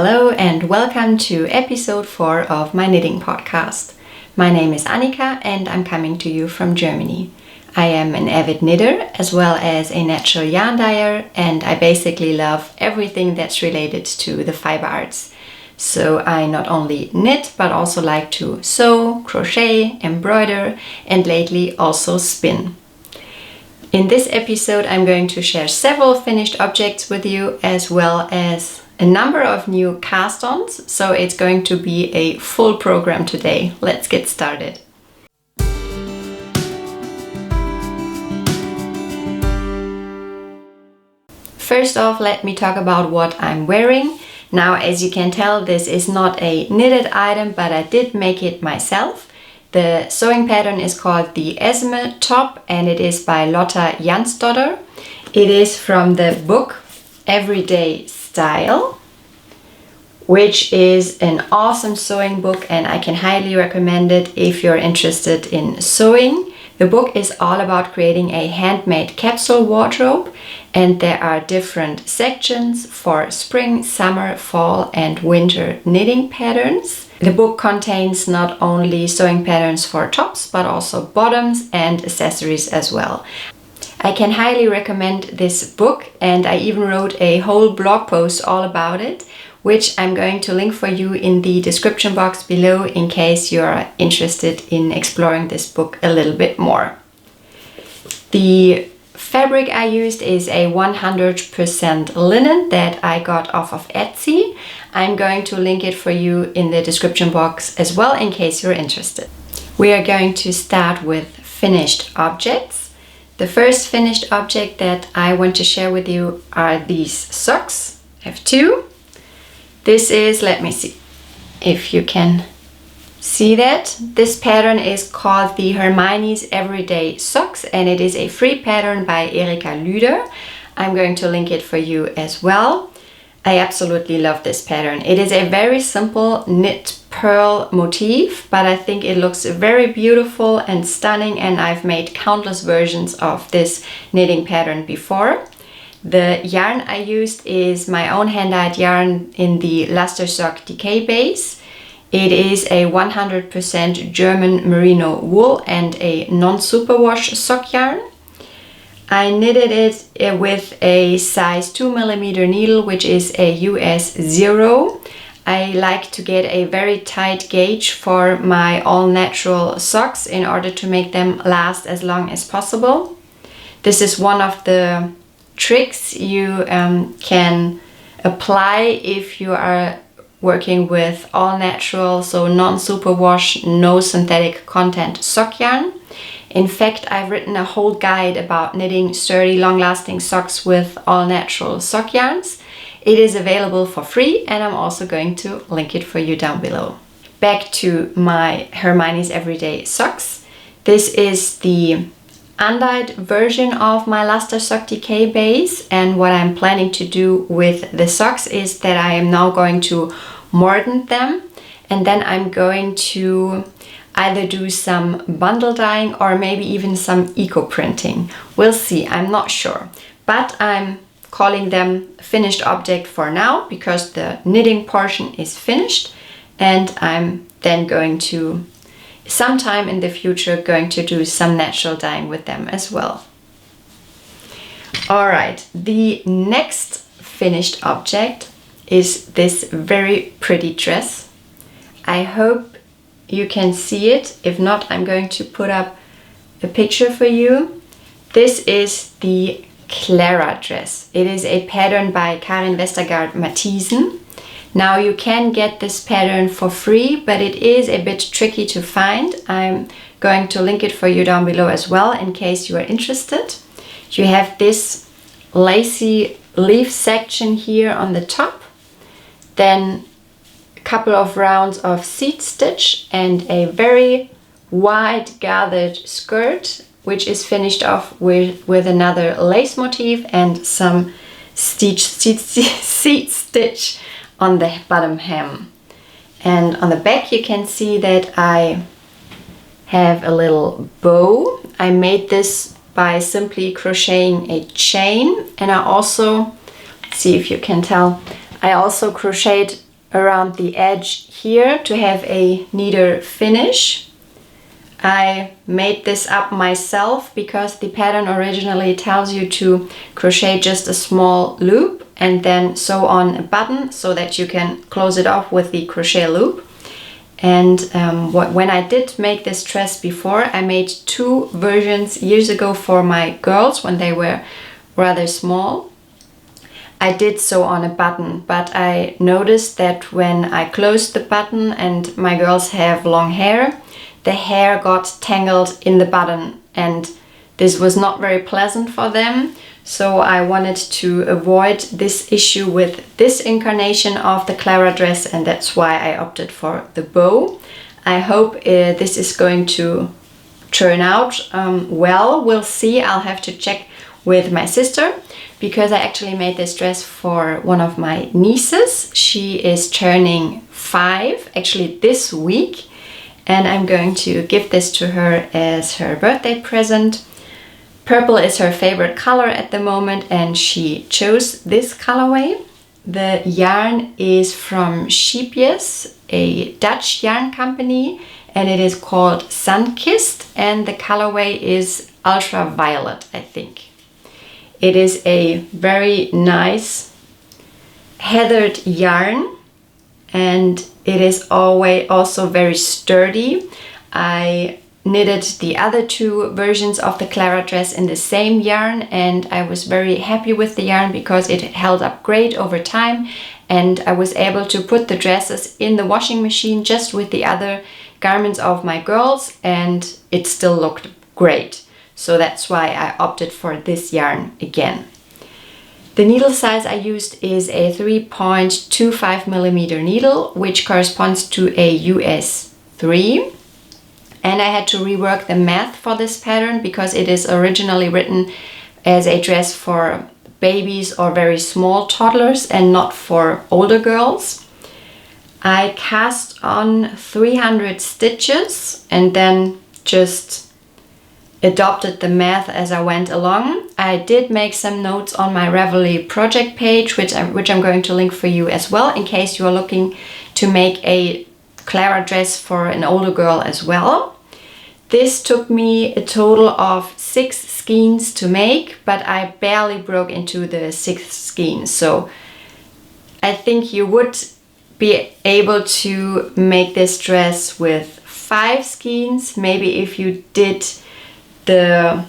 Hello and welcome to episode 4 of my knitting podcast. My name is Annika and I'm coming to you from Germany. I am an avid knitter as well as a natural yarn dyer, and I basically love everything that's related to the fiber arts. So I not only knit but also like to sew, crochet, embroider, and lately also spin. In this episode I'm going to share several finished objects with you as well as a number of new cast-ons, so it's going to be a full program today. Let's get started. First off, let me talk about what I'm wearing. Now, as you can tell, this is not a knitted item, but I did make it myself. The sewing pattern is called the Esme Top and it is by Lotta Jansdotter. It is from the book Everyday Style, which is an awesome sewing book and I can highly recommend it if you're interested in sewing. The book is all about creating a handmade capsule wardrobe, and there are different sections for spring, summer, fall and winter knitting patterns. The book contains not only sewing patterns for tops but also bottoms and accessories as well. I can highly recommend this book, and I even wrote a whole blog post all about it, which I'm going to link for you in the description box below in case you're interested in exploring this book a little bit more. The fabric I used is a 100% linen that I got off of Etsy. I'm going to link it for you in the description box as well in case you're interested. We are going to start with finished objects. The first finished object that I want to share with you are these socks. I have two. This is, let me see if you can see that. This pattern is called the Hermione's Everyday Socks and it is a free pattern by Lueder. I'm going to link it for you as well. I absolutely love this pattern. It is a very simple knit pearl motif, but I think it looks very beautiful and stunning, and I've made countless versions of this knitting pattern before. The yarn I used is my own hand-dyed yarn in the Luster Sock Decay base. It is a 100% German merino wool and a non-superwash sock yarn. I knitted it with a size 2mm needle, which is a US 0. I like to get a very tight gauge for my all-natural socks in order to make them last as long as possible. This is one of the tricks you can apply if you are working with all natural, so non-superwash, no synthetic content sock yarn. In fact, I've written a whole guide about knitting sturdy, long-lasting socks with all natural sock yarns. It is available for free and I'm also going to link it for you down below. Back to my Hermione's Everyday Socks. This is the undyed version of my Luster Sock Decay base, and what I'm planning to do with the socks is that I am now going to mordant them, and then I'm going to either do some bundle dyeing or maybe even some eco printing. We'll see, I'm not sure, but I'm calling them finished object for now because the knitting portion is finished, and I'm then going to sometime in the future going to do some natural dyeing with them as well. Alright, the next finished object is this very pretty dress. I hope you can see it. If not, I'm going to put up a picture for you. This is the Clara Dress. It is a pattern by Karin Vestergaard Mathisen. Now you can get this pattern for free, but it is a bit tricky to find. I'm going to link it for you down below as well in case you are interested. You have this lacy leaf section here on the top, then a couple of rounds of seed stitch and a very wide gathered skirt, which is finished off with another lace motif and some seed stitch on the bottom hem. And on the back you can see that I have a little bow. I made this by simply crocheting a chain, and I also, let's see if you can tell, I also crocheted around the edge here to have a neater finish. I made this up myself because the pattern originally tells you to crochet just a small loop and then sew on a button so that you can close it off with the crochet loop. And when I did make this dress before, I made 2 versions years ago for my girls when they were rather small. I did sew on a button, but I noticed that when I closed the button, and my girls have long hair, the hair got tangled in the button, and this was not very pleasant for them. So I wanted to avoid this issue with this incarnation of the Clara dress, and that's why I opted for the bow. I hope this is going to turn out well. We'll see. I'll have to check with my sister, because I actually made this dress for one of my nieces. She is turning 5 actually this week, and I'm going to give this to her as her birthday present. Purple is her favorite color at the moment, and she chose this colorway. The yarn is from Scheer, a Dutch yarn company, and it is called Sunkissed, and the colorway is ultraviolet, I think. It is a very nice heathered yarn, and it is also very sturdy. I knitted the other 2 versions of the Clara dress in the same yarn, and I was very happy with the yarn because it held up great over time, and I was able to put the dresses in the washing machine just with the other garments of my girls, and it still looked great. So that's why I opted for this yarn again. The needle size I used is a 3.25mm needle, which corresponds to a US 3. And I had to rework the math for this pattern because it is originally written as a dress for babies or very small toddlers and not for older girls. I cast on 300 stitches and then just adopted the math as I went along. I did make some notes on my Ravelry project page, which I'm going to link for you as well, in case you are looking to make a Clara dress for an older girl as well. This took me a total of 6 skeins to make, but I barely broke into the 6th skein. So I think you would be able to make this dress with 5 skeins. Maybe if you did the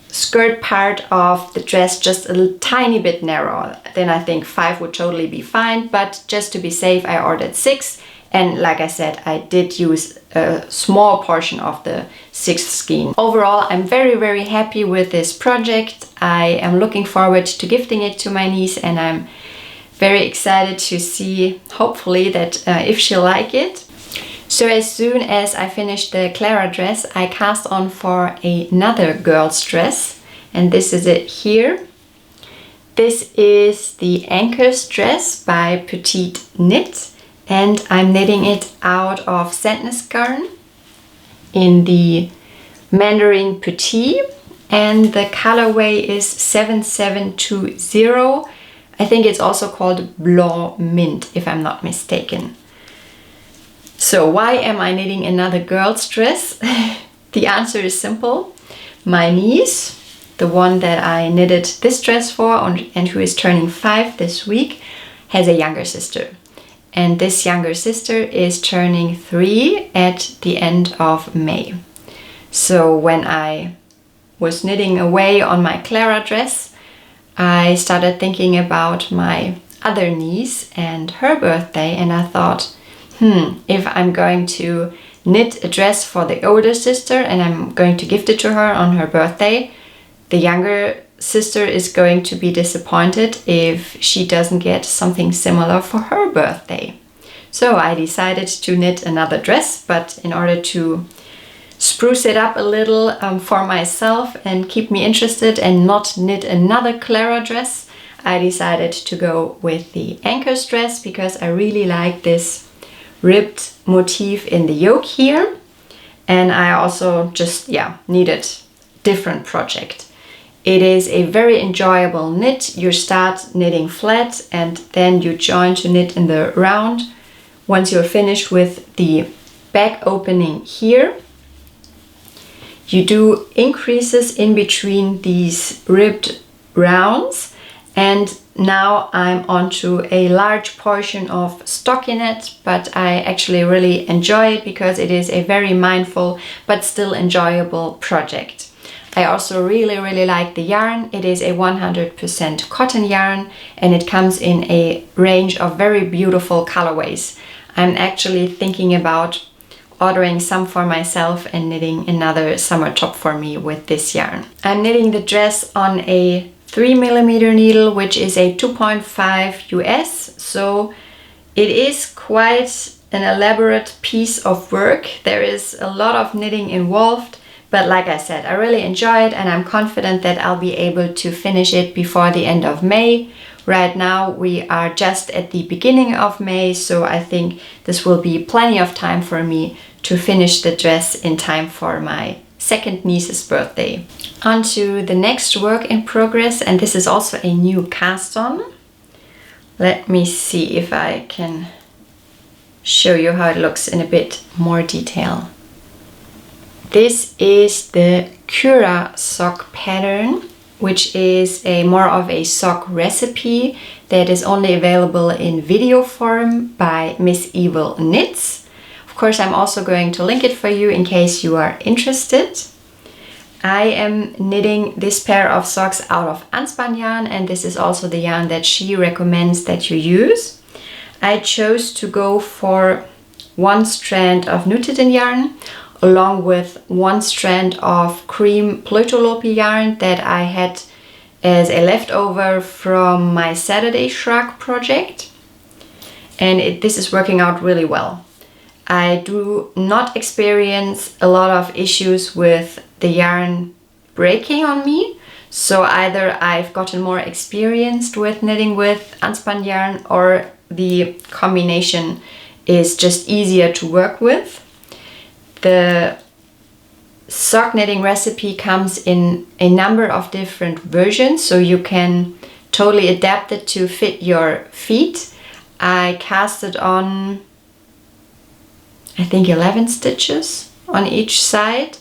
skirt part of the dress just a tiny bit narrower, then I think 5 would totally be fine. But just to be safe, I ordered 6. And like I said, I did use a small portion of the 6th skein. Overall, I'm very, very happy with this project. I am looking forward to gifting it to my niece, and I'm very excited to see, hopefully, that if she'll like it. So as soon as I finished the Clara dress, I cast on for another girl's dress, and this is it here. This is the Ankers Dress by Petite Knit, and I'm knitting it out of Sandnes garn in the Mandarin Petit, and the colorway is 7720. I think it's also called Blanc Mint, if I'm not mistaken. So why am I knitting another girl's dress? The answer is simple. My niece, the one that I knitted this dress for and who is turning 5 this week, has a younger sister. And this younger sister is turning 3 at the end of May. So when I was knitting away on my Clara dress, I started thinking about my other niece and her birthday, and I thought, if I'm going to knit a dress for the older sister and I'm going to gift it to her on her birthday, the younger sister is going to be disappointed if she doesn't get something similar for her birthday. So I decided to knit another dress, but in order to spruce it up a little for myself and keep me interested and not knit another Clara dress, I decided to go with the Ankers dress because I really like this ribbed motif in the yoke here, and I also just needed different project. It is a very enjoyable knit. You start knitting flat and then you join to knit in the round. Once you're finished with the back opening here, you do increases in between these ribbed rounds, and now I'm onto a large portion of stockinette, but I actually really enjoy it because it is a very mindful but still enjoyable project. I also really like the yarn. It is a 100% cotton yarn and it comes in a range of very beautiful colorways. I'm actually thinking about ordering some for myself and knitting another summer top for me with this yarn. I'm knitting the dress on a 3mm needle, which is a 2.5 US, so it is quite an elaborate piece of work. There is a lot of knitting involved, but like I said, I really enjoy it and I'm confident that I'll be able to finish it before the end of May. Right now we are just at the beginning of May, so I think this will be plenty of time for me to finish the dress in time for my second niece's birthday. On to the next work in progress, and this is also a new cast on. Let me see if I can show you how it looks in a bit more detail. This is the Kura sock pattern, which is a more of a sock recipe that is only available in video form by Miss Avel Knits. Of course, I'm also going to link it for you in case you are interested. I am knitting this pair of socks out of Anspan yarn, and this is also the yarn that she recommends that you use. I chose to go for 1 strand of Nutiden yarn along with 1 strand of cream Plötolopi yarn that I had as a leftover from my Saturday Shrug project, and this is working out really well. I do not experience a lot of issues with the yarn breaking on me, so either I've gotten more experienced with knitting with Anspan yarn or the combination is just easier to work with. The sock knitting recipe comes in a number of different versions, so you can totally adapt it to fit your feet. I cast it on, I think 11 stitches on each side.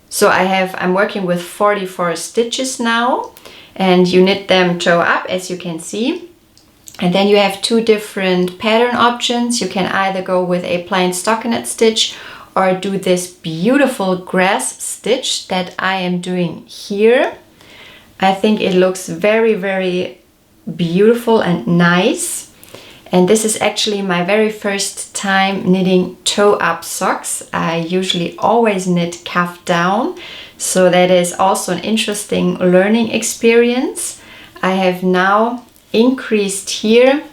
So I'm working with 44 stitches now, and you knit them toe up, as you can see. And then you have 2 different pattern options. You can either go with a plain stockinette stitch or do this beautiful grass stitch that I am doing here. I think it looks very beautiful and nice. And this is actually my very first time knitting toe up socks. I usually always knit calf down, so that is also an interesting learning experience. I have now increased here.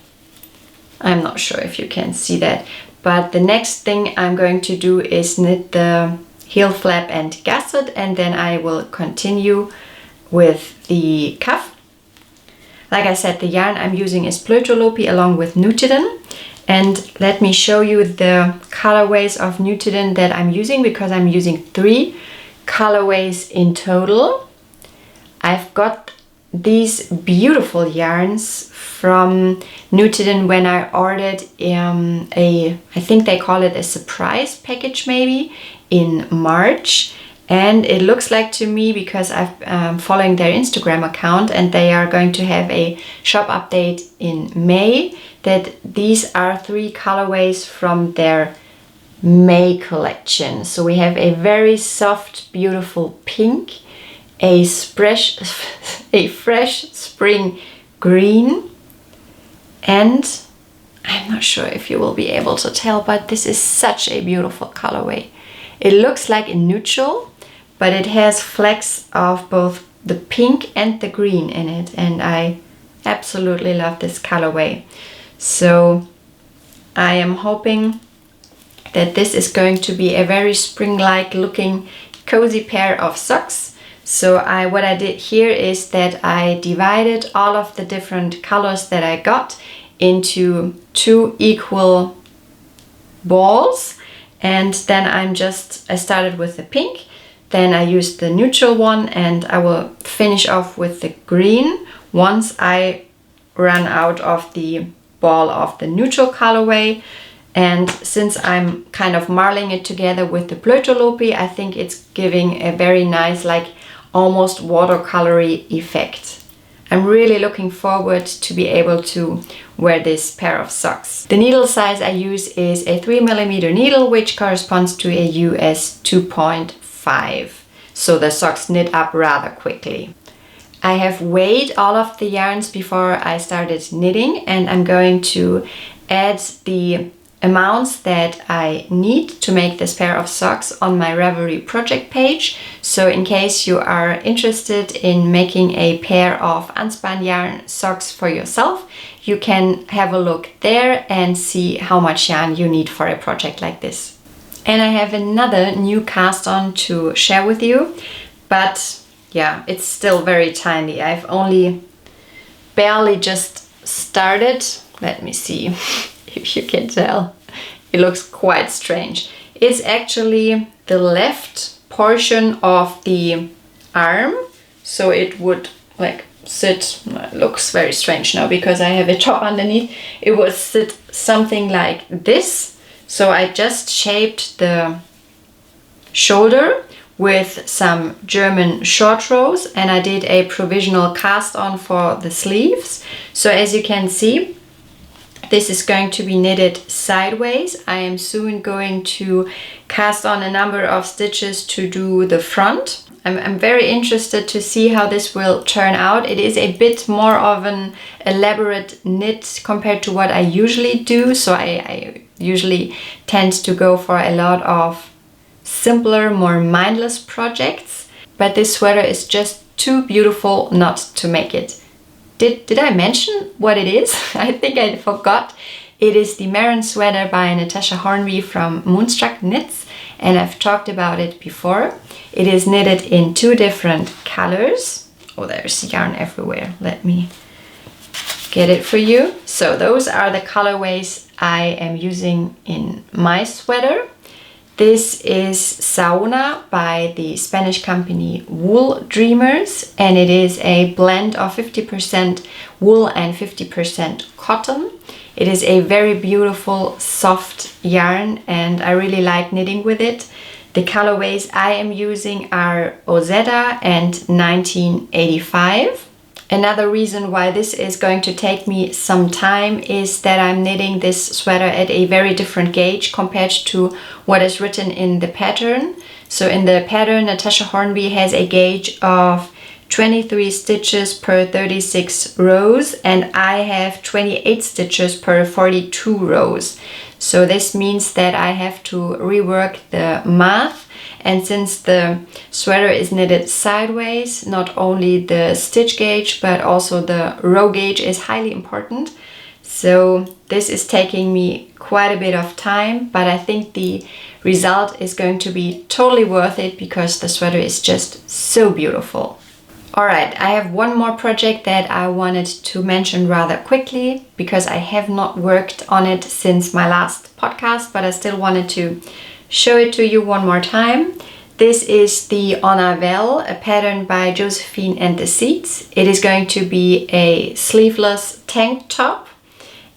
I'm not sure if you can see that, but the next thing I'm going to do is knit the heel flap and gusset, and then I will continue with the cuff. Like I said, the yarn I'm using is Plötolopi along with Nutiden, and let me show you the colorways of Nutiden that I'm using, because I'm using 3 colorways in total. I've got these beautiful yarns from Nutiden when I ordered I think they call it a surprise package maybe, in March. And it looks like to me, because I'm following their Instagram account and they are going to have a shop update in May, that these are 3 colorways from their May collection. So we have a very soft, beautiful pink, a fresh spring green, and I'm not sure if you will be able to tell, but this is such a beautiful colorway. It looks like a neutral, but it has flecks of both the pink and the green in it, and I absolutely love this colorway. So I am hoping that this is going to be a very spring-like looking cozy pair of socks. So what I did here is that I divided all of the different colors that I got into 2 equal balls, and then I started with the pink, Then I use the neutral one, and I will finish off with the green once I run out of the ball of the neutral colorway. And since I'm kind of marling it together with the Blötolopi, I think it's giving a very nice, like almost watercolory effect. I'm really looking forward to be able to wear this pair of socks. The needle size I use is a 3mm needle, which corresponds to a US 2.5. So the socks knit up rather quickly. I have weighed all of the yarns before I started knitting, and I'm going to add the amounts that I need to make this pair of socks on my Ravelry project page. So in case you are interested in making a pair of unspun yarn socks for yourself, you can have a look there and see how much yarn you need for a project like this. And I have another new cast on to share with you, but yeah, it's still very tiny. I've only barely just started. Let me see if you can tell. It looks quite strange. It's actually the left portion of the arm, so it would like sit, it looks very strange now because I have a top underneath. It would sit something like this. So I just shaped the shoulder with some German short rows, and I did a provisional cast on for the sleeves. So as you can see, this is going to be knitted sideways. I am soon going to cast on a number of stitches to do the front. I'm very interested to see how this will turn out. It is a bit more of an elaborate knit compared to what I usually do. So I usually tend to go for a lot of simpler, more mindless projects. But this sweater is just too beautiful not to make it. Did I mention what it is? I think I forgot. It is the Maeron Sweater by Natasha Hornby from Moonstruck Knits, and I've talked about it before. It is knitted in 2 different colors. Oh, there's yarn everywhere. Let me get it for you. So those are the colorways I am using in my sweater. This is Saona by the Spanish company Wool Dreamers, and it is a blend of 50% wool and 50% cotton. It is a very beautiful soft yarn, and I really like knitting with it. The colorways I am using are Ozetta and 1985. Another reason why this is going to take me some time is that I'm knitting this sweater at a very different gauge compared to what is written in the pattern. So in the pattern, Natasha Hornby has a gauge of 23 stitches per 36 rows, and I have 28 stitches per 42 rows. So this means that I have to rework the math. And since the sweater is knitted sideways, not only the stitch gauge, but also the row gauge is highly important. So this is taking me quite a bit of time, but I think the result is going to be totally worth it because the sweater is just so beautiful. Alright, I have one more project that I wanted to mention rather quickly because I have not worked on it since my last podcast, but I still wanted to show it to you one more time. This is the On Avel, a pattern by Josephine and the Seeds. It is going to be a sleeveless tank top,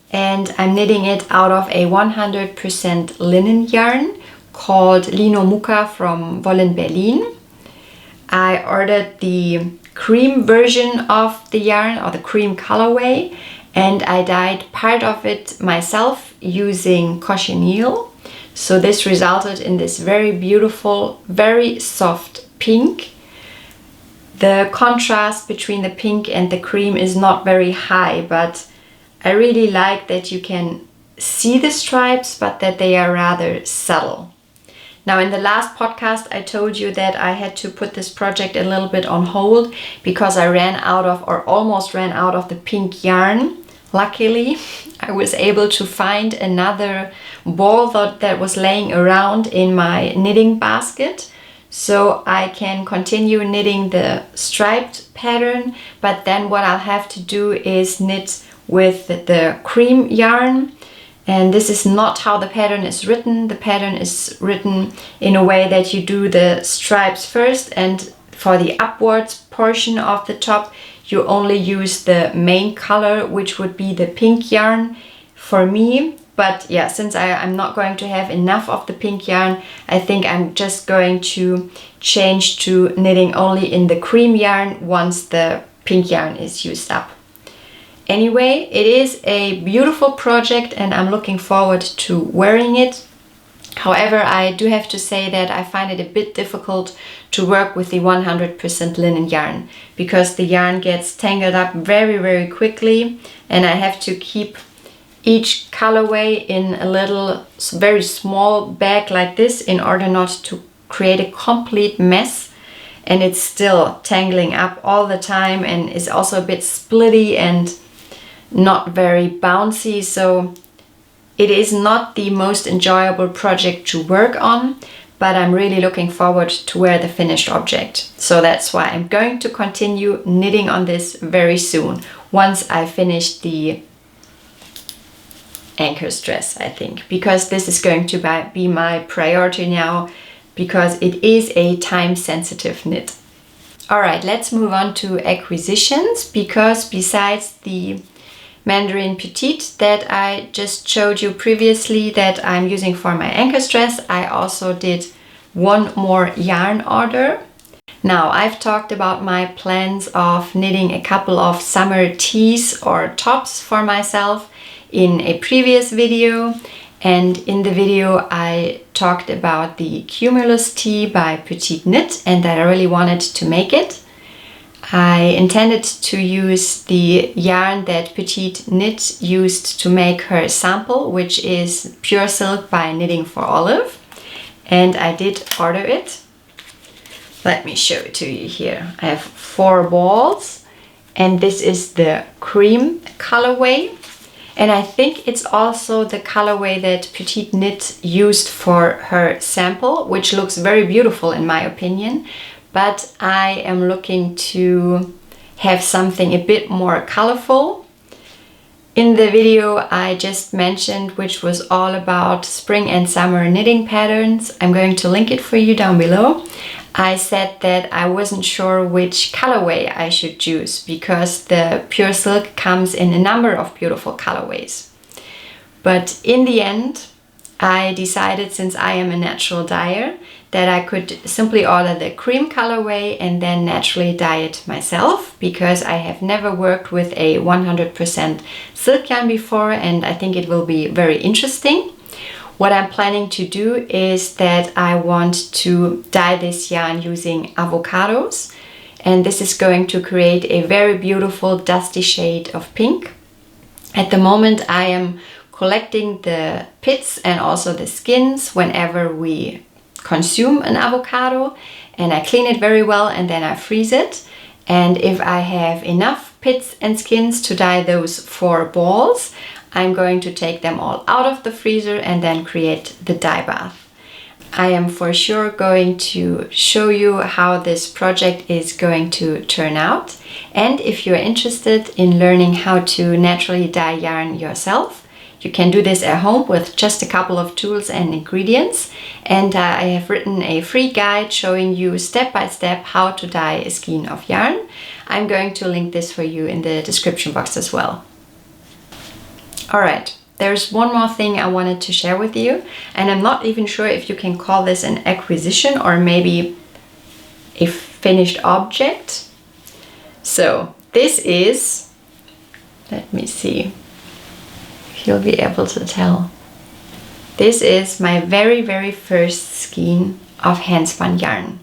and I'm knitting it out of a 100% linen yarn called Lino Muka from Wollen Berlin. I ordered the cream version of the yarn, or the cream colorway, and I dyed part of it myself using cochineal. So this resulted in this very beautiful, very soft pink. The contrast between the pink and the cream is not very high, but I really like that you can see the stripes, but that they are rather subtle. Now, in the last podcast, I told you that I had to put this project a little bit on hold because I ran out of, or almost ran out of, the pink yarn. Luckily, I was able to find another ball that was laying around in my knitting basket. So I can continue knitting the striped pattern, but then what I'll have to do is knit with the cream yarn. And this is not how the pattern is written. The pattern is written in a way that you do the stripes first, and for the upwards portion of the top you only use the main color, which would be the pink yarn for me. But yeah, since I'm not going to have enough of the pink yarn, I think I'm just going to change to knitting only in the cream yarn once the pink yarn is used up. Anyway, it is a beautiful project and I'm looking forward to wearing it. However, I do have to say that I find it a bit difficult to work with the 100% linen yarn, because the yarn gets tangled up very, very quickly, and I have to keep each colorway in a little, very small bag like this in order not to create a complete mess. And it's still tangling up all the time and is also a bit splitty and not very bouncy, so it is not the most enjoyable project to work on, but I'm really looking forward to wear the finished object. So that's why I'm going to continue knitting on this very soon, once I finish the Ankers dress, I think, because this is going to be my priority now, because it is a time-sensitive knit. Alright, let's move on to acquisitions, because besides the Mandarin Petite that I just showed you previously that I'm using for my Ankers dress, I also did one more yarn order. Now, I've talked about my plans of knitting a couple of summer tees or tops for myself in a previous video, and in the video I talked about the Cumulus tee by Petite Knit and that I really wanted to make it. I intended to use the yarn that Petite Knit used to make her sample, which is Pure Silk by Knitting for Olive, and I did order it. Let me show it to you here. I have 4 balls, and this is the cream colorway, and I think it's also the colorway that Petite Knit used for her sample, which looks very beautiful in my opinion. But I am looking to have something a bit more colorful. In the video I just mentioned, which was all about spring and summer knitting patterns, I'm going to link it for you down below. I said that I wasn't sure which colorway I should choose, because the Pure Silk comes in a number of beautiful colorways. But in the end, I decided, since I am a natural dyer, that I could simply order the cream colorway and then naturally dye it myself, because I have never worked with a 100% silk yarn before and I think it will be very interesting. What I'm planning to do is that I want to dye this yarn using avocados, and this is going to create a very beautiful dusty shade of pink. At the moment I am collecting the pits and also the skins whenever we consume an avocado, and I clean it very well and then I freeze it. And if I have enough pits and skins to dye those 4 balls, I'm going to take them all out of the freezer and then create the dye bath. I am for sure going to show you how this project is going to turn out, and if you're interested in learning how to naturally dye yarn yourself, you can do this at home with just a couple of tools and ingredients, and I have written a free guide showing you step by step how to dye a skein of yarn. I'm going to link this for you in the description box as well. Alright, there's one more thing I wanted to share with you, and I'm not even sure if you can call this an acquisition or maybe a finished object. So this is, let me see, you'll be able to tell. This is my very first skein of handspun yarn.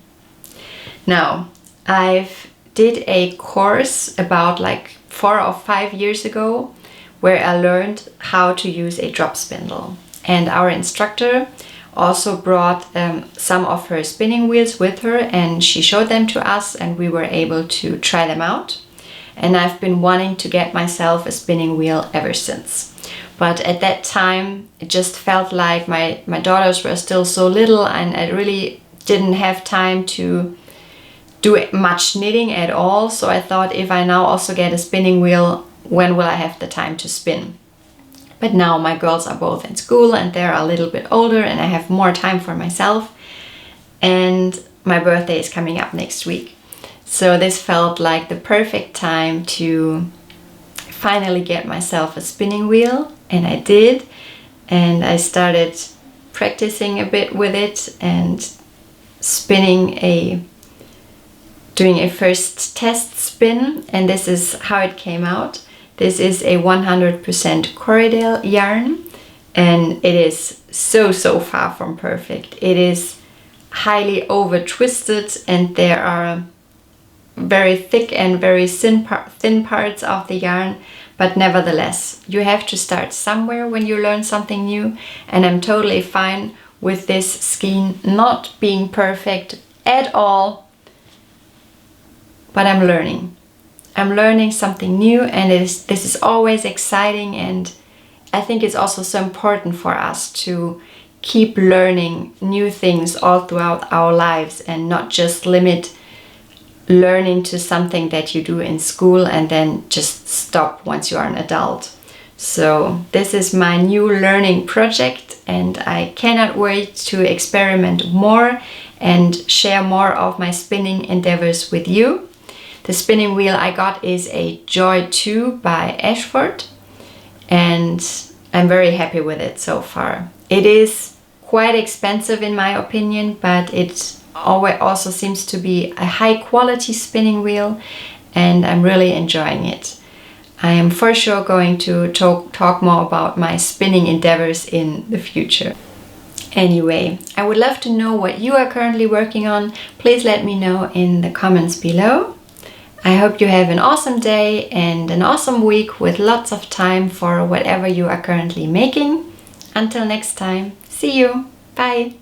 Now, I've did a course about like 4 or 5 years ago where I learned how to use a drop spindle, and our instructor also brought some of her spinning wheels with her, and she showed them to us and we were able to try them out. And I've been wanting to get myself a spinning wheel ever since. But at that time, it just felt like my daughters were still so little and I really didn't have time to do much knitting at all. So I thought, if I now also get a spinning wheel, when will I have the time to spin? But now my girls are both in school and they're a little bit older and I have more time for myself. And my birthday is coming up next week. So this felt like the perfect time to finally get myself a spinning wheel, and I did. And I started practicing a bit with it and doing a first test spin, and this is how it came out. This is a 100% Corriedale yarn, and it is so far from perfect. It is highly over twisted and there are very thick and very thin parts of the yarn, but nevertheless you have to start somewhere when you learn something new, and I'm totally fine with this skein not being perfect at all, but I'm learning something new, and this is always exciting. And I think it's also so important for us to keep learning new things all throughout our lives and not just limit learning to something that you do in school and then just stop once you are an adult. So this is my new learning project, and I cannot wait to experiment more and share more of my spinning endeavors with you. The spinning wheel I got is a Joy 2 by Ashford, and I'm very happy with it so far. It is quite expensive in my opinion, but it also seems to be a high quality spinning wheel, and I'm really enjoying it. I am for sure going to talk more about my spinning endeavors in the future. Anyway, I would love to know what you are currently working on. Please let me know in the comments below. I hope you have an awesome day and an awesome week with lots of time for whatever you are currently making. Until next time, see you. Bye.